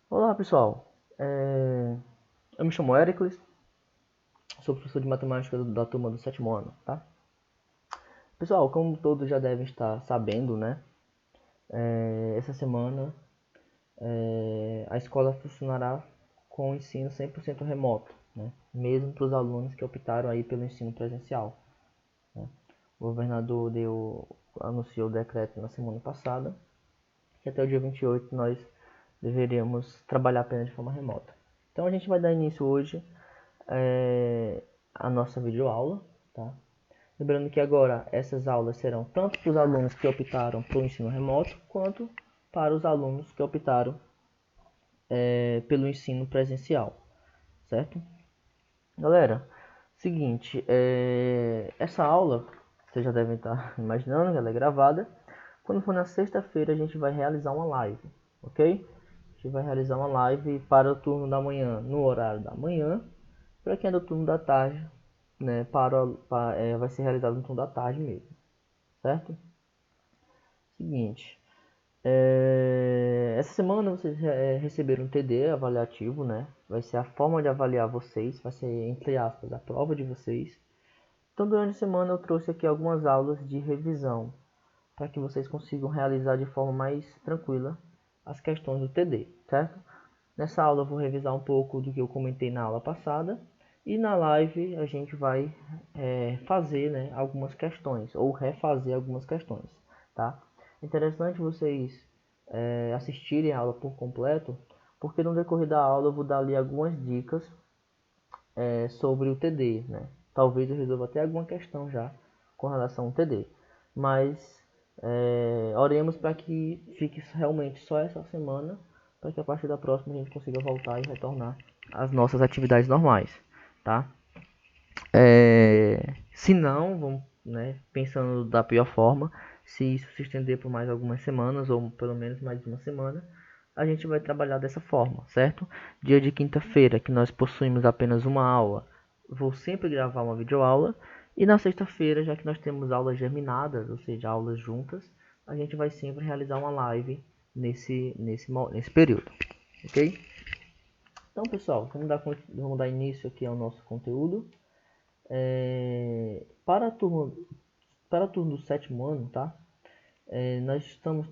Olá pessoal, eu me chamo Éricles, sou professor de matemática da turma do sétimo ano, tá? Pessoal, como todos já devem estar sabendo, né? Essa semana a escola funcionará com o ensino 100% remoto, né? Mesmo para os alunos que optaram aí pelo ensino presencial, né? O governador anunciou o decreto na semana passada, que até o dia 28 nós deveríamos trabalhar apenas de forma remota. Então a gente vai dar início hoje a nossa videoaula, tá? Lembrando que agora essas aulas serão tanto para os alunos que optaram pelo ensino remoto, quanto para os alunos que optaram pelo ensino presencial, certo? Galera, seguinte, essa aula, vocês já devem estar imaginando que ela é gravada. Quando for na sexta-feira a gente vai realizar uma live, ok? A gente vai realizar uma live para o turno da manhã, no horário da manhã. Para quem é do turno da tarde, né, vai ser realizado no turno da tarde mesmo, certo? Seguinte, essa semana vocês receberam um TD avaliativo, né? Vai ser a forma de avaliar vocês, vai ser, entre aspas, a prova de vocês. Então, durante a semana eu trouxe aqui algumas aulas de revisão, para que vocês consigam realizar de forma mais tranquila as questões do TD, certo? Nessa aula eu vou revisar um pouco do que eu comentei na aula passada, e na live a gente vai fazer, né, algumas questões, ou refazer algumas questões, tá? É interessante vocês assistirem a aula por completo, porque no decorrer da aula eu vou dar ali algumas dicas sobre o TD, né? Talvez eu resolva até alguma questão já com relação ao TD, mas oremos para que fique realmente só essa semana, para que a partir da próxima a gente consiga voltar e retornar às nossas atividades normais, tá? Se não, vamos, né, pensando da pior forma, se isso se estender por mais algumas semanas, ou pelo menos mais uma semana, a gente vai trabalhar dessa forma, certo? Dia de quinta-feira, que nós possuímos apenas uma aula, vou sempre gravar uma videoaula, e na sexta-feira, já que nós temos aulas germinadas, ou seja, aulas juntas, a gente vai sempre realizar uma live nesse período, ok? Então, pessoal, vamos dar início aqui ao nosso conteúdo. Para a turma do sétimo ano, tá? Nós estamos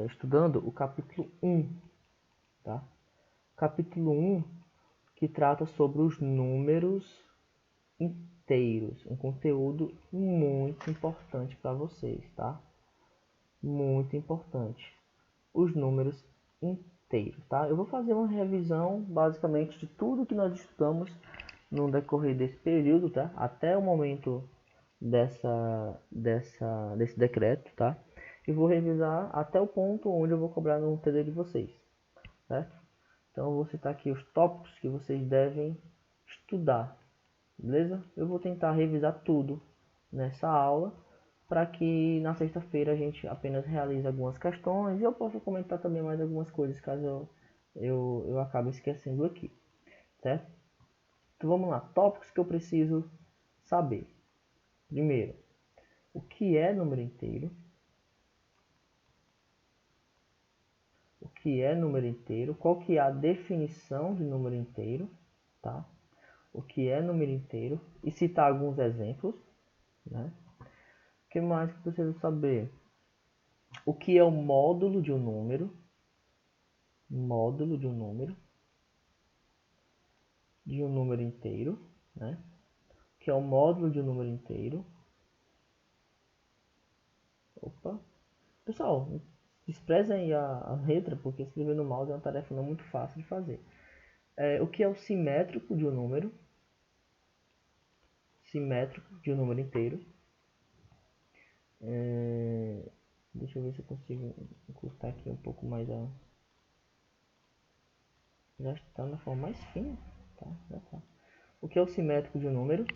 estudando o capítulo 1, tá? Capítulo 1 que trata sobre os números inteiros, um conteúdo muito importante para vocês, tá? Muito importante. Os números inteiros, tá? Eu vou fazer uma revisão basicamente de tudo que nós estudamos no decorrer desse período, tá? Até o momento desse decreto, tá? E vou revisar até o ponto onde eu vou cobrar no TD de vocês, certo? Então eu vou citar aqui os tópicos que vocês devem estudar, beleza? Eu vou tentar revisar tudo nessa aula, para que na sexta-feira a gente apenas realize algumas questões e eu possa comentar também mais algumas coisas caso eu acabe esquecendo aqui, certo? Então vamos lá, tópicos que eu preciso saber. Primeiro, o que é número inteiro? O que é número inteiro? Qual que é a definição de número inteiro, tá? O que é número inteiro e citar alguns exemplos, né? O que mais que precisa saber? O que é o módulo de um número? Módulo de um número inteiro, né? O que é o módulo de um número inteiro? Opa. Pessoal, desprezem aí a letra, porque escrever no mouse é uma tarefa não muito fácil de fazer. O que é o simétrico de um número? Simétrico de um número inteiro. Deixa eu ver se eu consigo encurtar aqui um pouco mais a... Já está na forma mais fina, tá? Já tá. O que é o simétrico de um número?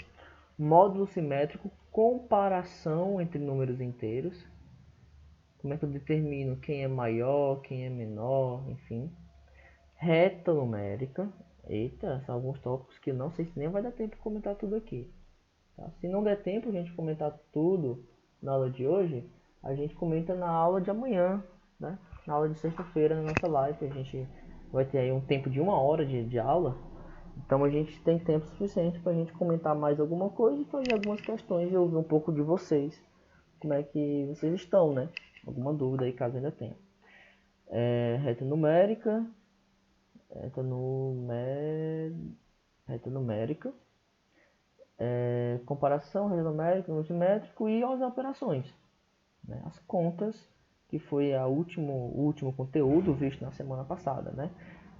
Módulo simétrico, comparação entre números inteiros. Como é que eu determino quem é maior, quem é menor, enfim. Reta numérica. Eita, são alguns tópicos que não sei se nem vai dar tempo de comentar tudo aqui. Tá? Se não der tempo a gente comentar tudo na aula de hoje, a gente comenta na aula de amanhã, né? Na aula de sexta-feira, na nossa live, a gente vai ter aí um tempo de 1 hora de aula. Então a gente tem tempo suficiente para a gente comentar mais alguma coisa e fazer algumas questões e ouvir um pouco de vocês. Como é que vocês estão, né? Alguma dúvida aí, caso ainda tenha. Reta numérica. Reta numérica. Comparação, reta numérica, multimétrico e as operações. Né? As contas, que foi o último conteúdo visto na semana passada, né?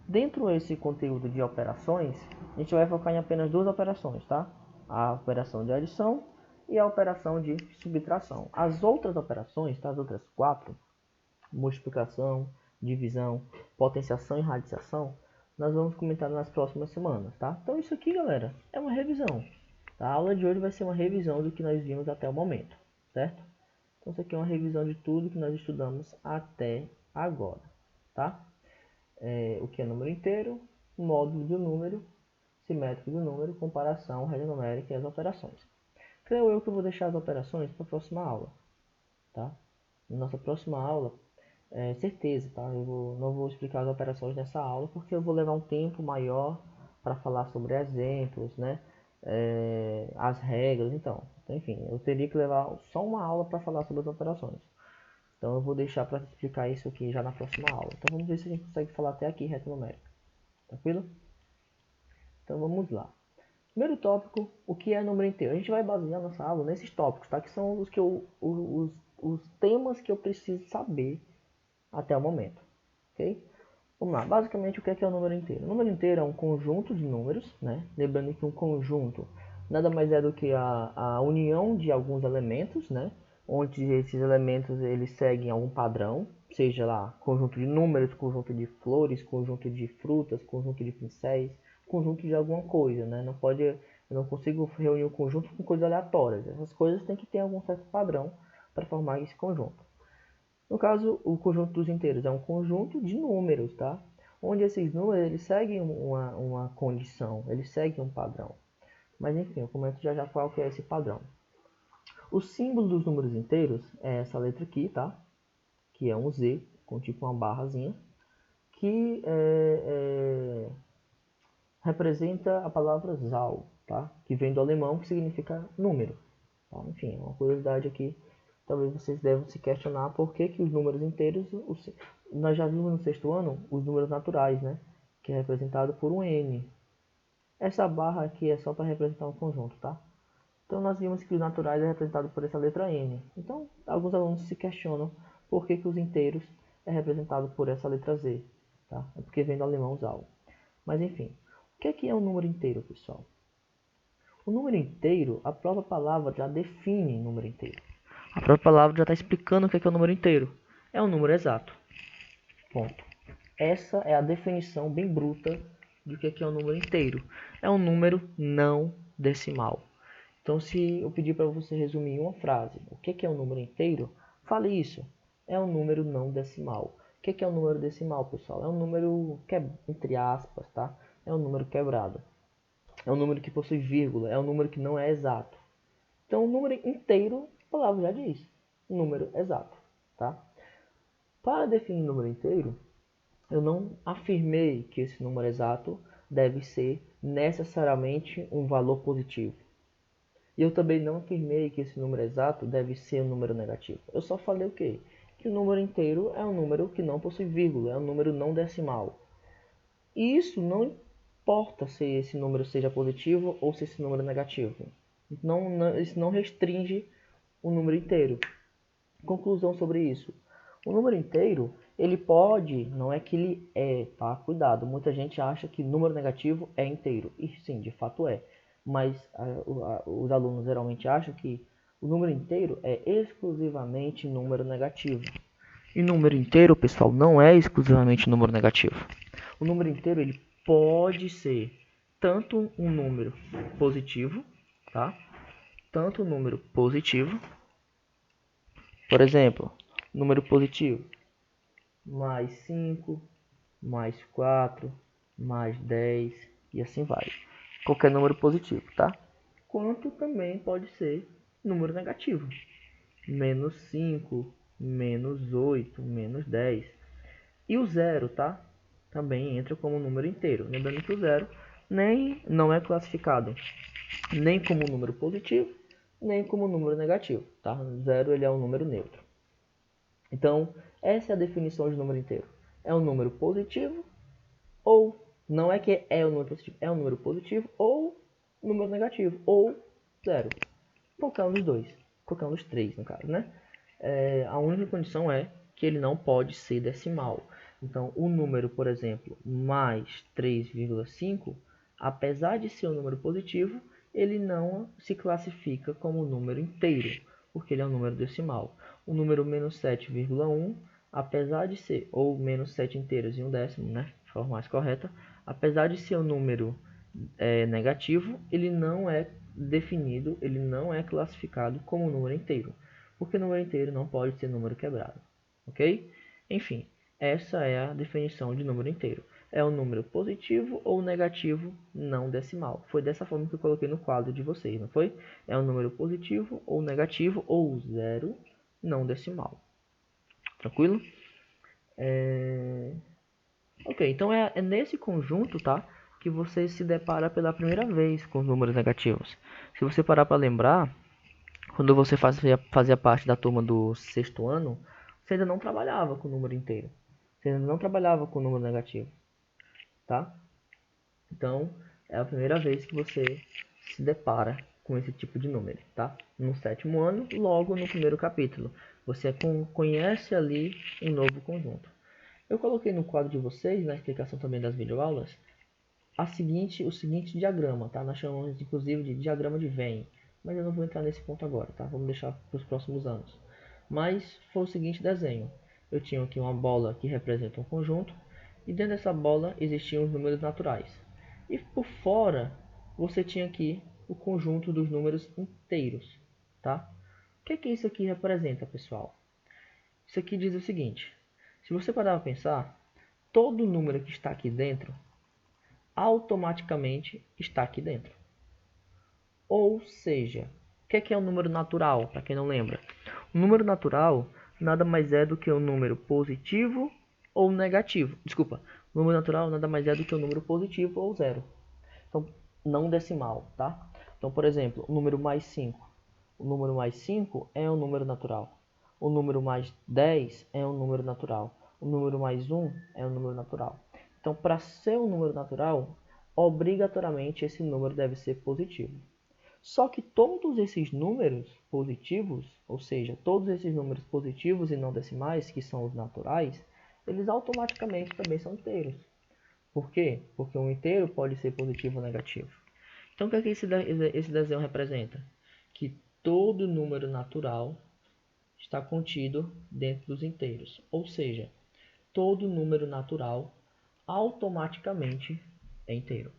Dentro desse conteúdo de operações, a gente vai focar em apenas 2 operações, tá? A operação de adição e a operação de subtração. As outras operações, tá? As outras 4, multiplicação, divisão, potenciação e radiciação, nós vamos comentar nas próximas semanas, tá? Então isso aqui, galera, é uma revisão. Tá? A aula de hoje vai ser uma revisão do que nós vimos até o momento, certo? Então isso aqui é uma revisão de tudo que nós estudamos até agora, tá? O que é número inteiro, módulo do número, simétrico do número, comparação, rede numérica e as operações. Creio eu que eu vou deixar as operações para a próxima aula, tá? Na nossa próxima aula, certeza, tá? Não vou explicar as operações nessa aula porque eu vou levar um tempo maior para falar sobre exemplos, né? As regras, então, enfim, eu teria que levar só uma aula para falar sobre as operações. Então eu vou deixar para explicar isso aqui já na próxima aula. Então vamos ver se a gente consegue falar até aqui reta numérica. Tranquilo? Então vamos lá. Primeiro tópico, o que é número inteiro? A gente vai basear nossa aula nesses tópicos, tá? Que são os temas que eu preciso saber até o momento. Ok? Vamos lá. Basicamente, o que é o número inteiro? O número inteiro é um conjunto de números, né? Lembrando que um conjunto nada mais é do que a união de alguns elementos, né? Onde esses elementos eles seguem algum padrão, seja lá conjunto de números, conjunto de flores, conjunto de frutas, conjunto de pincéis, conjunto de alguma coisa, né? Eu não consigo reunir um conjunto com coisas aleatórias. Essas coisas têm que ter algum certo padrão para formar esse conjunto. No caso, o conjunto dos inteiros é um conjunto de números, tá? Onde esses números eles seguem uma condição, eles seguem um padrão. Mas enfim, eu comento já já qual que é esse padrão. O símbolo dos números inteiros é essa letra aqui, tá? Que é um Z, com tipo uma barrazinha, que representa a palavra Zahl, tá? Que vem do alemão, que significa número. Tá? Enfim, uma curiosidade aqui. Talvez vocês devem se questionar por que os números inteiros... Nós já vimos no 6º ano os números naturais, né? Que é representado por um N. Essa barra aqui é só para representar um conjunto, tá? Então nós vimos que os naturais é representado por essa letra N. Então alguns alunos se questionam por que os inteiros é representado por essa letra Z, tá? É porque vem do alemão Zahl. Mas enfim, o que é um número inteiro, pessoal? O número inteiro, a própria palavra já define número inteiro. A própria palavra já está explicando o que é o número inteiro. É um número exato. Ponto. Essa é a definição bem bruta do que é um número inteiro. É um número não decimal. Então, se eu pedir para você resumir em uma frase o que é um número inteiro, fale isso. É um número não decimal. O que é um número decimal, pessoal? É um número que é, entre aspas, tá? É um número quebrado. É um número que possui vírgula. É um número que não é exato. Então, o número inteiro, a palavra já diz. Número exato, tá? Para definir número inteiro, eu não afirmei que esse número exato deve ser necessariamente um valor positivo. E eu também não afirmei que esse número exato deve ser um número negativo. Eu só falei o quê? Que o número inteiro é um número que não possui vírgula, é um número não decimal. E isso não importa se esse número seja positivo ou se esse número é negativo. Isso não restringe o número inteiro. Conclusão sobre isso. O número inteiro, ele pode, não é que ele é, tá? Cuidado, muita gente acha que número negativo é inteiro. E sim, de fato é. Mas os alunos geralmente acham que o número inteiro é exclusivamente número negativo. E número inteiro, pessoal, não é exclusivamente número negativo. O número inteiro, ele pode ser tanto um número positivo, tá? Tanto um número positivo, por exemplo, número positivo, mais 5, mais 4, mais 10 e assim vai. Qualquer número positivo, tá? Quanto também pode ser número negativo. Menos 5, menos 8, menos 10. E o zero, tá? também entra como número inteiro. Lembrando que o zero nem não é classificado nem como número positivo, nem como número negativo, tá? Zero ele é um número neutro. Então, essa é a definição de número inteiro. É um número positivo ou não é que é um número positivo, é um número positivo ou número negativo ou zero. Qualquer um dos dois, qualquer um dos três no caso, né? A única condição é que ele não pode ser decimal. Então, o número, por exemplo, mais 3,5, apesar de ser um número positivo, ele não se classifica como número inteiro, porque ele é um número decimal. O número menos 7,1, apesar de ser, ou menos 7 inteiros e um décimo, né, de forma mais correta, apesar de ser um número negativo, ele não é definido, ele não é classificado como número inteiro, porque número inteiro não pode ser número quebrado, ok? Enfim, essa é a definição de número inteiro. É um número positivo ou negativo não decimal. Foi dessa forma que eu coloquei no quadro de vocês, não foi? É um número positivo ou negativo ou zero não decimal. Tranquilo? Ok, então é nesse conjunto, tá, que você se depara pela primeira vez com os números negativos. Se você parar para lembrar, quando você fazia parte da turma do sexto ano, você ainda não trabalhava com o número inteiro. Você ainda não trabalhava com o número negativo, tá? Então, é a primeira vez que você se depara com esse tipo de número, tá? No sétimo ano, logo no primeiro capítulo. Você conhece ali um novo conjunto. Eu coloquei no quadro de vocês, na explicação também das videoaulas, o seguinte diagrama, tá? Nós chamamos inclusive de diagrama de Venn, mas eu não vou entrar nesse ponto agora, tá? Vamos deixar para os próximos anos. Mas foi o seguinte desenho. Eu tinha aqui uma bola que representa um conjunto, e dentro dessa bola existiam os números naturais. E por fora, você tinha aqui o conjunto dos números inteiros, tá? O que isso aqui representa, pessoal? Isso aqui diz o seguinte: se você parar para pensar, todo número que está aqui dentro automaticamente está aqui dentro. Ou seja, o que é um número natural, para quem não lembra? O número natural nada mais é do que um número positivo ou negativo. Desculpa, o número natural nada mais é do que um número positivo ou zero. Então, não decimal, tá? Então, por exemplo, o número mais 5. O número mais 5 é um número natural. O número mais 10 é um número natural. O número mais 1 é um número natural. Então, para ser um número natural, obrigatoriamente esse número deve ser positivo. Só que todos esses números positivos, ou seja, todos esses números positivos e não decimais, que são os naturais, eles automaticamente também são inteiros. Por quê? Porque um inteiro pode ser positivo ou negativo. Então, o que é que esse desenho representa? Que todo número natural está contido dentro dos inteiros. Ou seja, todo número natural automaticamente é inteiro.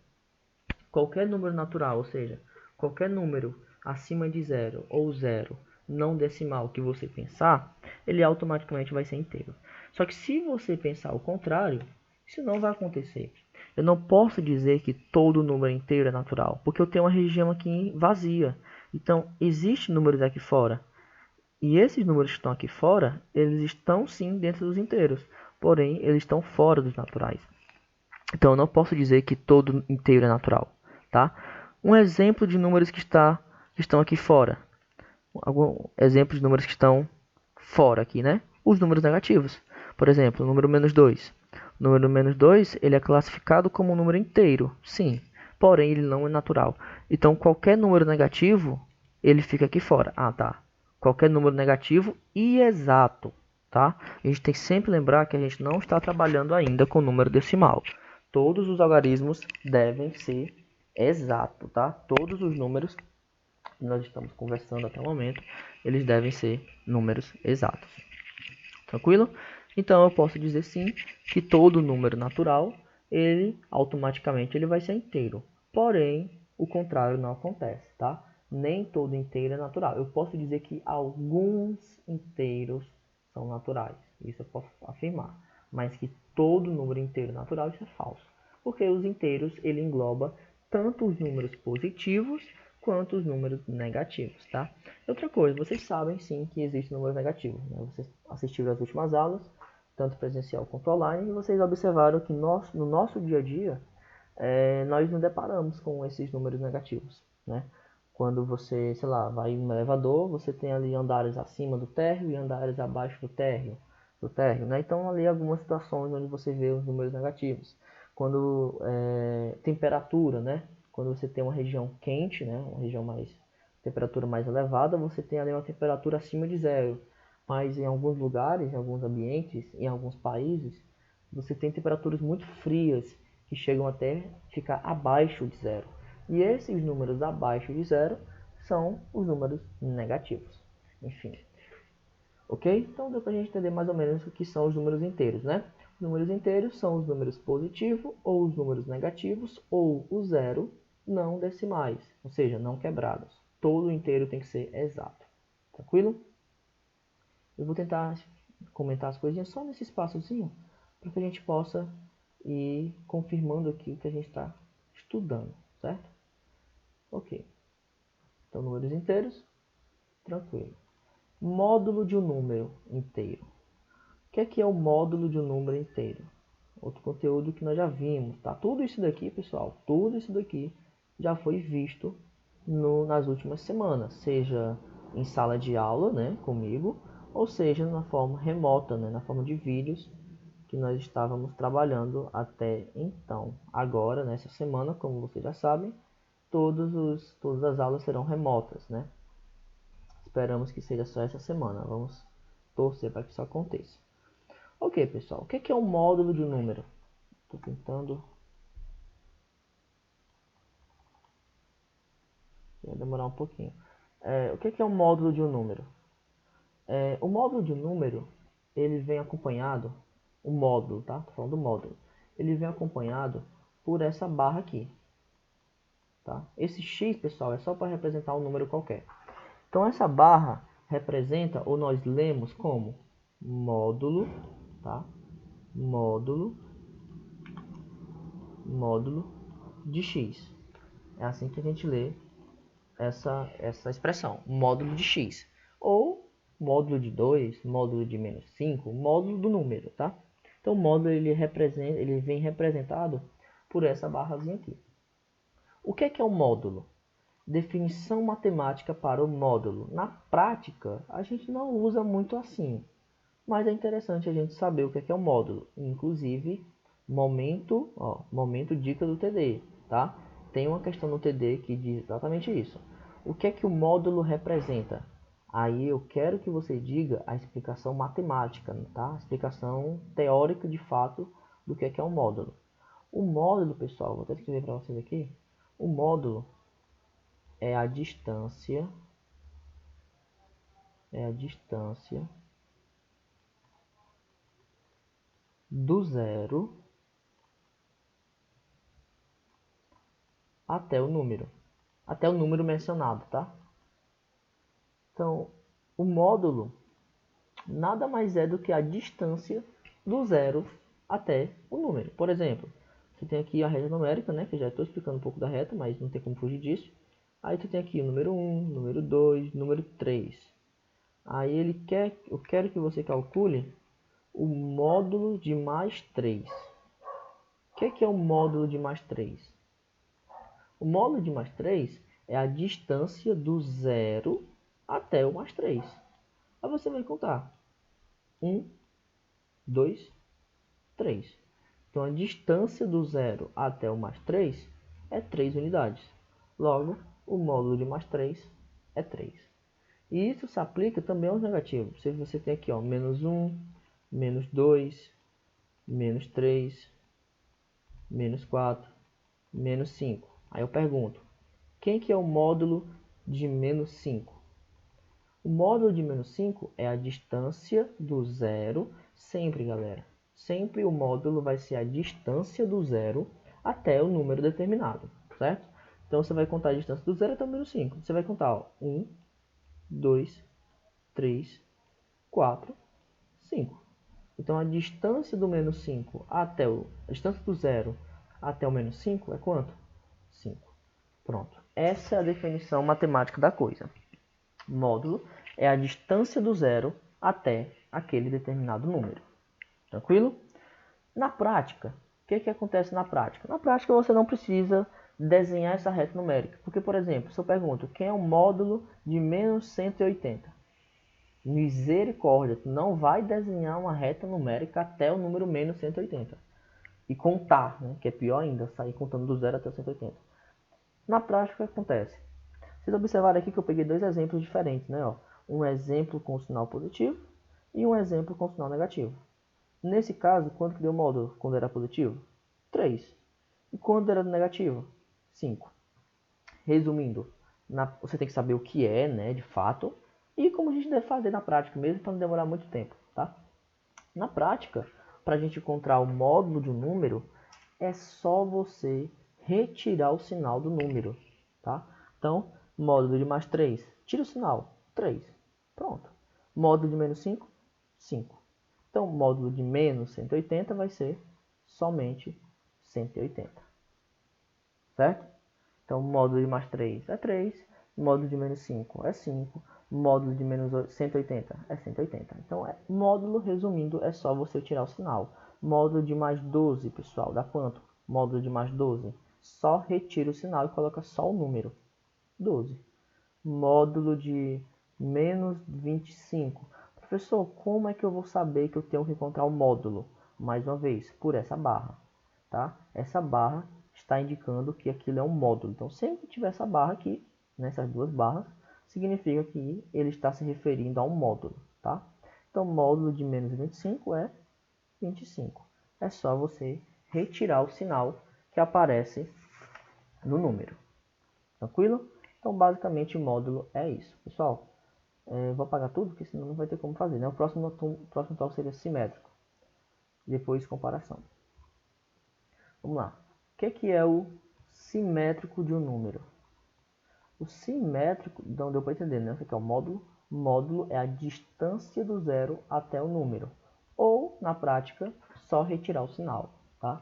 Qualquer número natural, ou seja, qualquer número acima de zero ou zero não decimal que você pensar, ele automaticamente vai ser inteiro. Só que se você pensar o contrário, isso não vai acontecer. Eu não posso dizer que todo número inteiro é natural, porque eu tenho uma região aqui vazia. Então, existem números aqui fora. E esses números que estão aqui fora, eles estão sim dentro dos inteiros, porém eles estão fora dos naturais. Então eu não posso dizer que todo inteiro é natural, tá? Um exemplo de números que estão aqui fora. Algum exemplo de números que estão fora aqui, né? Os números negativos. Por exemplo, o número menos 2. O número menos 2, ele é classificado como um número inteiro, sim. Porém, ele não é natural. Então, qualquer número negativo, ele fica aqui fora. Ah, tá. Qualquer número negativo e exato, tá? A gente tem que sempre lembrar que a gente não está trabalhando ainda com número decimal. Todos os algarismos devem ser exatos, tá? Todos os números que nós estamos conversando até o momento, eles devem ser números exatos. Tranquilo? Então eu posso dizer sim que todo número natural, ele automaticamente ele vai ser inteiro. Porém, o contrário não acontece, tá? Nem todo inteiro é natural. Eu posso dizer que alguns inteiros são naturais. Isso eu posso afirmar. Mas que todo número inteiro natural, isso é falso. Porque os inteiros, ele engloba tanto os números positivos quanto os números negativos, tá? Outra coisa, vocês sabem sim que existem números negativos, né? Vocês assistiram às últimas aulas, tanto presencial quanto online, e vocês observaram que no nosso dia a dia, nós nos deparamos com esses números negativos, né? Quando você, sei lá, vai em um elevador, você tem ali andares acima do térreo e andares abaixo do térreo, né? Então ali algumas situações onde você vê os números negativos. Quando temperatura, né? Quando você tem uma região quente, né? Uma região mais temperatura mais elevada, você tem ali uma temperatura acima de zero. Mas em alguns lugares, em alguns ambientes, em alguns países, você tem temperaturas muito frias que chegam até ficar abaixo de zero. E esses números abaixo de zero são os números negativos. Enfim. Ok? Então deu para a gente entender mais ou menos o que são os números inteiros, né? Os números inteiros são os números positivos ou os números negativos ou o zero não decimais, ou seja, não quebrados. Todo inteiro tem que ser exato. Tranquilo? Eu vou tentar comentar as coisinhas só nesse espaçozinho para que a gente possa ir confirmando aqui o que a gente está estudando, certo? Ok. Então, números inteiros, tranquilo. Módulo de um número inteiro. O que é o módulo de um número inteiro? Outro conteúdo que nós já vimos, tá? Tudo isso daqui, pessoal, tudo isso daqui já foi visto nas últimas semanas, seja em sala de aula, né, comigo, ou seja na forma remota, né, na forma de vídeos que nós estávamos trabalhando até então. Agora, nessa semana, como vocês já sabem, todas as aulas serão remotas, né? Esperamos que seja só essa semana. Vamos torcer para que isso aconteça. Ok, pessoal. O que é um módulo de um número? Estou tentando. Vai demorar um pouquinho. O que é um módulo de um número? O módulo de um número, ele vem acompanhado, o módulo, tá? Tô falando do módulo. Ele vem acompanhado por essa barra aqui, tá? Esse X, pessoal, é só para representar um número qualquer. Então essa barra representa, ou nós lemos como módulo, tá? Módulo de x. É assim que a gente lê essa expressão, módulo de x. Ou módulo de 2, módulo de menos 5, módulo do número, tá? Então o módulo ele vem representado por essa barrazinha aqui. O que é um módulo? Definição matemática para o módulo. Na prática, a gente não usa muito assim, mas é interessante a gente saber o que é um módulo. Inclusive, momento dica do TD, tá? Tem uma questão no TD que diz exatamente isso. O que o módulo representa? Aí eu quero que você diga a explicação matemática, tá? A explicação teórica de fato do que é um módulo. O módulo, pessoal, vou até escrever para vocês aqui. O módulo é a distância do zero até o número mencionado, tá? Então, o módulo nada mais é do que a distância do zero até o número. Por exemplo, você tem aqui a reta numérica, né, que já estou explicando um pouco da reta, mas não tem como fugir disso. Aí tu tem aqui o número 1, número 2, número 3. Aí eu quero que você calcule o módulo de mais 3. O que é o módulo de mais 3? O módulo de mais 3 é a distância do zero até o mais 3. Aí você vai contar 1, 2, 3. Então a distância do zero até o mais 3 é 3 unidades. Logo, o módulo de mais 3 é 3. E isso se aplica também aos negativos. Se você tem aqui, ó, menos 1, menos 2, menos 3, menos 4, menos 5. Aí eu pergunto, quem que é o módulo de menos 5? O módulo de menos 5 é a distância do zero, sempre, galera. Sempre o módulo vai ser a distância do zero até o número determinado, certo? Então você vai contar a distância do zero até o menos 5. Você vai contar, ó, 1, 2, 3, 4, 5. Então a distância do menos 5 até a distância do zero até o menos 5 é quanto? 5. Pronto. Essa é a definição matemática da coisa. Módulo é a distância do zero até aquele determinado número. Tranquilo? Na prática, o que acontece na prática? Na prática você não precisa desenhar essa reta numérica. Porque, por exemplo, se eu pergunto quem é o módulo de menos 180? Misericórdia, tu não vai desenhar uma reta numérica até o número menos 180. E contar, né? Que é pior ainda, sair contando do 0 até o 180. Na prática, o que acontece? Vocês observaram aqui que eu peguei dois exemplos diferentes, né? Ó, um exemplo com sinal positivo e um exemplo com sinal negativo. Nesse caso, quanto que deu o módulo quando era positivo? 3. E quando era negativo? 5. Resumindo, você tem que saber o que é, né, de fato, e como a gente deve fazer na prática mesmo, para não demorar muito tempo, tá? Na prática, para a gente encontrar o módulo de um número, é só você retirar o sinal do número, tá? Então, módulo de mais 3, tira o sinal, 3. Pronto. Módulo de menos 5, 5. Então, módulo de menos 180 vai ser somente 180. Certo? Então, módulo de mais 3 é 3, módulo de menos 5 é 5, módulo de menos 180 é 180. Então, módulo, resumindo, é só você tirar o sinal. Módulo de mais 12, pessoal, dá quanto? Módulo de mais 12, só retira o sinal e coloca só o número, 12. Módulo de menos 25. Professor, como é que eu vou saber que eu tenho que encontrar o módulo? Mais uma vez, por essa barra, tá? Essa barra está indicando que aquilo é um módulo. Então, sempre que tiver essa barra aqui, nessas duas barras, significa que ele está se referindo a um módulo, tá? Então, módulo de menos 25 é 25. É só você retirar o sinal que aparece no número. Tranquilo? Então, basicamente, o módulo é isso. Pessoal, vou apagar tudo, porque senão não vai ter como fazer, né? O próximo tópico seria simétrico. Depois, comparação. Vamos lá. O que é o simétrico de um número? O simétrico, não deu para entender, né? O que é o módulo? Módulo é a distância do zero até o número. Ou, na prática, só retirar o sinal, tá?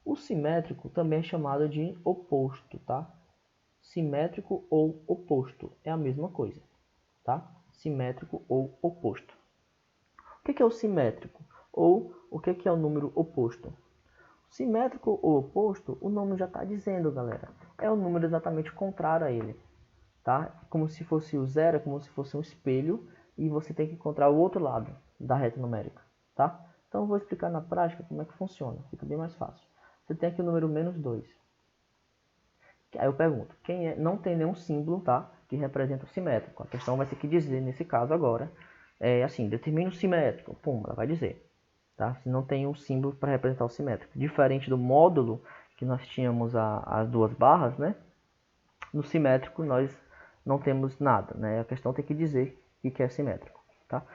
O simétrico também é chamado de oposto, tá? Simétrico ou oposto é a mesma coisa, tá? Simétrico ou oposto. O que é o simétrico? Ou o que é o número oposto? Simétrico ou oposto, o nome já está dizendo, galera. É o número exatamente contrário a ele, tá? Como se fosse o zero, é como se fosse um espelho e você tem que encontrar o outro lado da reta numérica, tá? Então eu vou explicar na prática como é que funciona, fica bem mais fácil. Você tem aqui o número menos 2. Aí eu pergunto, quem é? Não tem nenhum símbolo, tá? Que representa o simétrico. A questão vai ter que dizer, nesse caso agora, assim, determina o simétrico. Pum, ela vai dizer. Tá? Se não tem um símbolo para representar o simétrico. Diferente do módulo, que nós tínhamos as duas barras, né? No simétrico nós não temos nada, né? A questão tem que dizer o que é simétrico, tá?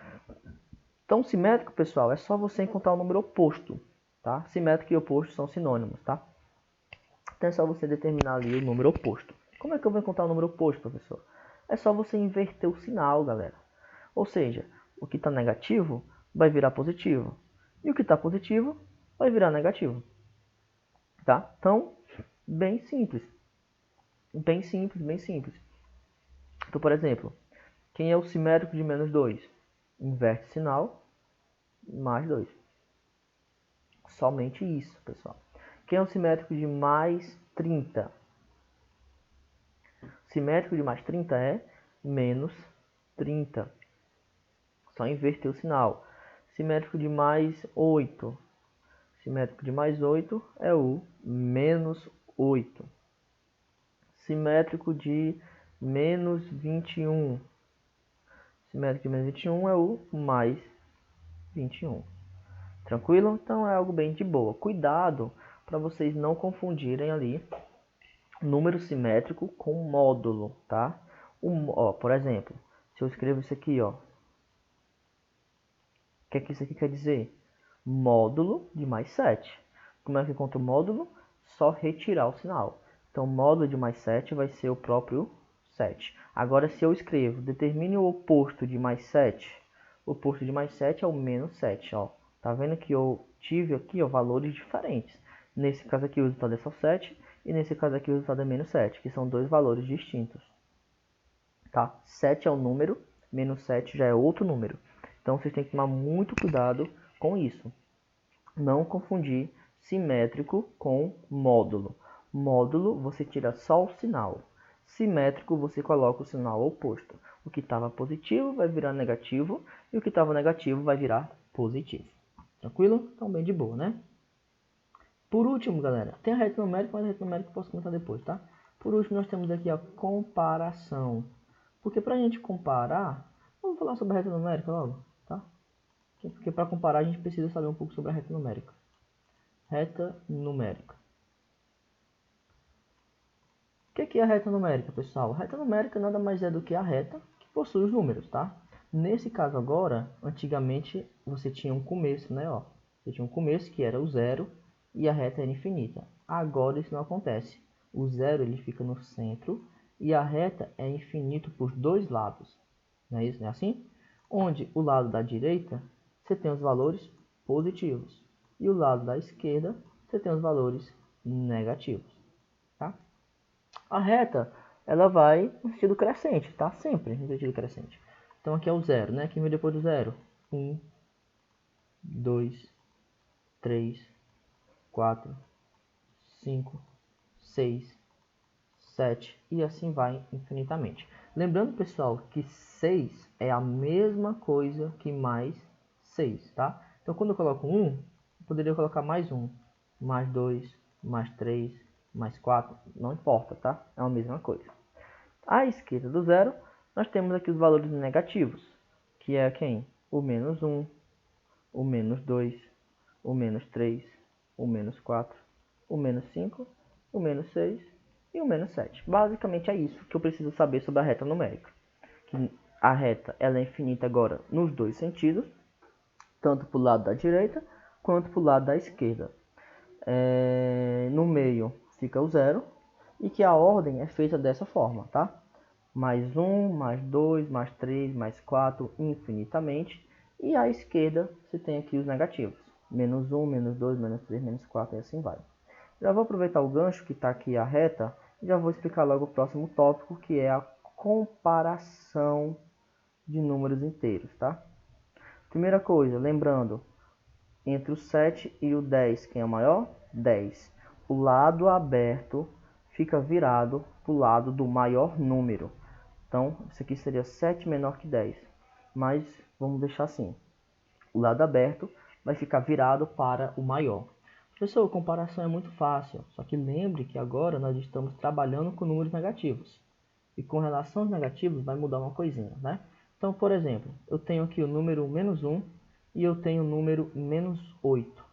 Então, simétrico, pessoal, é só você encontrar o número oposto, tá? Simétrico e oposto são sinônimos, tá? Então é só você determinar ali o número oposto. Como é que eu vou encontrar o número oposto, professor? É só você inverter o sinal, galera. Ou seja, o que está negativo vai virar positivo. E o que está positivo vai virar negativo. Tá? Então, bem simples. Bem simples, bem simples. Então, por exemplo, quem é o simétrico de menos 2? Inverte sinal, mais 2. Somente isso, pessoal. Quem é o simétrico de mais 30? Simétrico de mais 30 é menos 30. Só inverter o sinal. Simétrico de mais 8. Simétrico de mais 8 é o menos 8. Simétrico de menos 21. Simétrico de menos 21 é o mais 21. Tranquilo? Então é algo bem de boa. Cuidado para vocês não confundirem ali número simétrico com módulo, tá? Por exemplo, se eu escrevo isso aqui, ó, o que é que isso aqui quer dizer? Módulo de mais 7. Como é que encontra o módulo? Só retirar o sinal. Então, módulo de mais 7 vai ser o próprio 7. Agora, se eu escrevo, determine o oposto de mais 7. O oposto de mais 7 é o menos 7. Ó. Tá vendo que eu tive aqui ó, valores diferentes. Nesse caso aqui o resultado é só 7. E nesse caso aqui o resultado é menos 7. Que são dois valores distintos. Tá? 7 é um número, menos 7 já é outro número. Então, vocês têm que tomar muito cuidado com isso. Não confundir simétrico com módulo. Módulo você tira só o sinal. Simétrico você coloca o sinal oposto. O que estava positivo vai virar negativo e o que estava negativo vai virar positivo. Tranquilo? Então bem de boa, né? Por último, galera, tem a reta numérica, mas a reta numérica eu posso comentar depois, tá? Por último, nós temos aqui a comparação. Porque para a gente comparar, vamos falar sobre a reta numérica logo, tá? Porque para comparar a gente precisa saber um pouco sobre a reta numérica. Reta numérica. O que é a reta numérica, pessoal? A reta numérica nada mais é do que a reta que possui os números, tá? Nesse caso agora, antigamente você tinha um começo, né? Ó, você tinha um começo que era o zero e a reta era infinita. Agora isso não acontece. O zero ele fica no centro e a reta é infinito por dois lados. Não é isso? Não é assim? Onde o lado da direita você tem os valores positivos e o lado da esquerda você tem os valores negativos, tá? A reta, ela vai no sentido crescente, tá? Sempre no sentido crescente. Então aqui é o zero, né? Quem vem depois do zero? 1, 2, 3, 4, 5, 6, 7 e assim vai infinitamente. Lembrando, pessoal, que 6 é a mesma coisa que mais 6, tá? Então quando eu coloco 1, eu poderia colocar mais 1, mais 2, mais 3, mais 4, não importa, tá? É a mesma coisa. À esquerda do zero, nós temos aqui os valores negativos, que é quem? O menos 1, o menos 2, o menos 3, o menos 4, o menos 5, o menos 6 e o menos 7. Basicamente é isso que eu preciso saber sobre a reta numérica. Que a reta ela é infinita agora nos dois sentidos, tanto para o lado da direita quanto para o lado da esquerda. No meio fica o zero e que a ordem é feita dessa forma, tá? Mais 1, mais 2, mais 3, mais 4, infinitamente. E à esquerda você tem aqui os negativos. Menos 1, menos 2, menos 3, menos 4 e assim vai. Já vou aproveitar o gancho que está aqui a reta e já vou explicar logo o próximo tópico, que é a comparação de números inteiros, tá? Primeira coisa, lembrando, entre o 7 e o 10, quem é o maior? 10. O lado aberto fica virado para o lado do maior número. Então, isso aqui seria 7 menor que 10. Mas vamos deixar assim. O lado aberto vai ficar virado para o maior. Professor, a comparação é muito fácil. Só que lembre que agora nós estamos trabalhando com números negativos. E com relação aos negativos vai mudar uma coisinha, né? Então, por exemplo, eu tenho aqui o número menos 1 e eu tenho o número menos 8.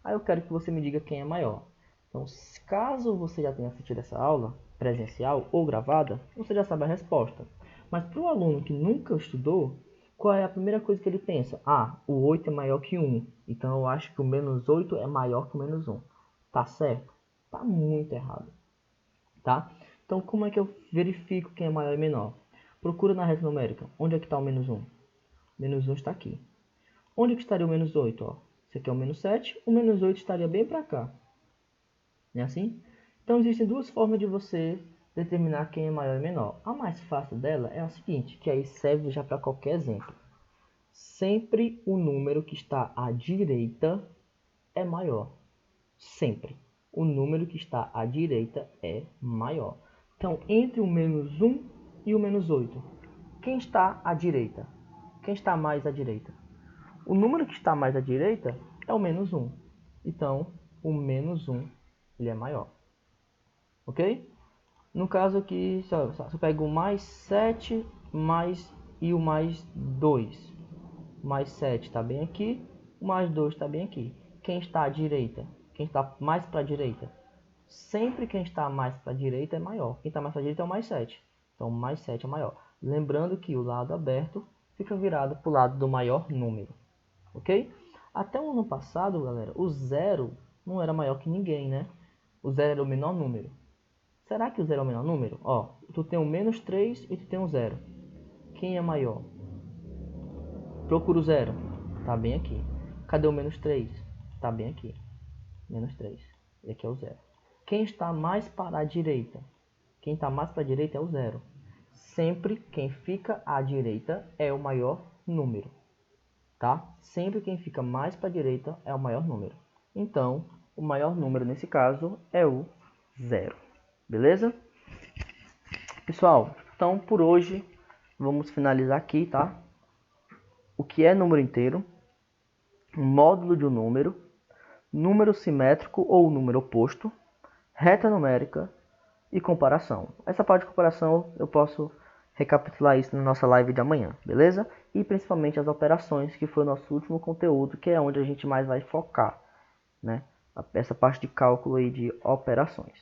Aí eu quero que você me diga quem é maior. Então, caso você já tenha assistido essa aula presencial ou gravada, você já sabe a resposta. Mas para o aluno que nunca estudou, qual é a primeira coisa que ele pensa? Ah, o 8 é maior que 1. Então eu acho que o menos 8 é maior que o menos 1. Tá certo? Tá muito errado. Tá? Então como é que eu verifico quem é maior e menor? Procura na reta numérica. Onde é que está o menos 1? O menos 1 está aqui. Onde é que estaria o menos 8? Ó? Esse aqui é o menos 7. O menos 8 estaria bem para cá. Não é assim? Então existem duas formas de você determinar quem é maior e menor. A mais fácil dela é a seguinte, que aí serve já para qualquer exemplo. Sempre o número que está à direita é maior. Sempre. O número que está à direita é maior. Então, entre o menos 1 e o menos 8, quem está à direita? Quem está mais à direita? O número que está mais à direita é o menos 1. Então, o menos 1 ele é maior. Ok? No caso aqui, se eu pego o mais 7 mais e o mais 2. Mais 7 está bem aqui, o mais 2 está bem aqui. Quem está à direita? Quem está mais para a direita? Sempre quem está mais para a direita é maior. Quem está mais para a direita é o mais 7. Então, mais 7 é maior. Lembrando que o lado aberto fica virado para o lado do maior número. Ok? Até o ano passado, galera, o zero não era maior que ninguém, né? O zero era o menor número. Será que o zero é o menor número? Ó, tu tem o menos 3 e tu tem o zero. Quem é maior? Procura o zero. Tá bem aqui. Cadê o menos 3? Tá bem aqui. Menos 3. E aqui é o zero. Quem está mais para a direita? Quem está mais para a direita é o zero. Sempre quem fica à direita é o maior número. tá? Sempre quem fica mais para a direita é o maior número. Então, o maior número nesse caso é o 0. Beleza? Pessoal, então por hoje vamos finalizar aqui, tá? O que é número inteiro, módulo de um número, número simétrico ou número oposto, reta numérica e comparação. Essa parte de comparação eu posso recapitular isso na nossa live de amanhã, beleza? E principalmente as operações, que foi o nosso último conteúdo, que é onde a gente mais vai focar, né? Essa parte de cálculo aí de operações,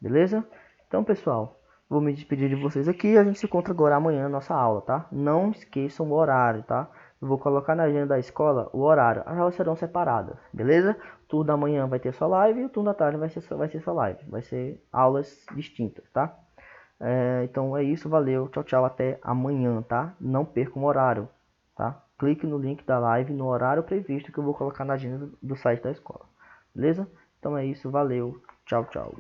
beleza? Então, pessoal, vou me despedir de vocês aqui e a gente se encontra agora amanhã na nossa aula, tá? Não esqueçam o horário, tá? Eu vou colocar na agenda da escola o horário. As aulas serão separadas, beleza? O turno da manhã vai ter sua live e o turno da tarde vai ser sua live. Vai ser aulas distintas, tá? Então é isso, valeu, tchau, tchau, até amanhã, tá? Não percam o horário, tá? Clique no link da live no horário previsto que eu vou colocar na agenda do site da escola, beleza? Então é isso, valeu, tchau, tchau.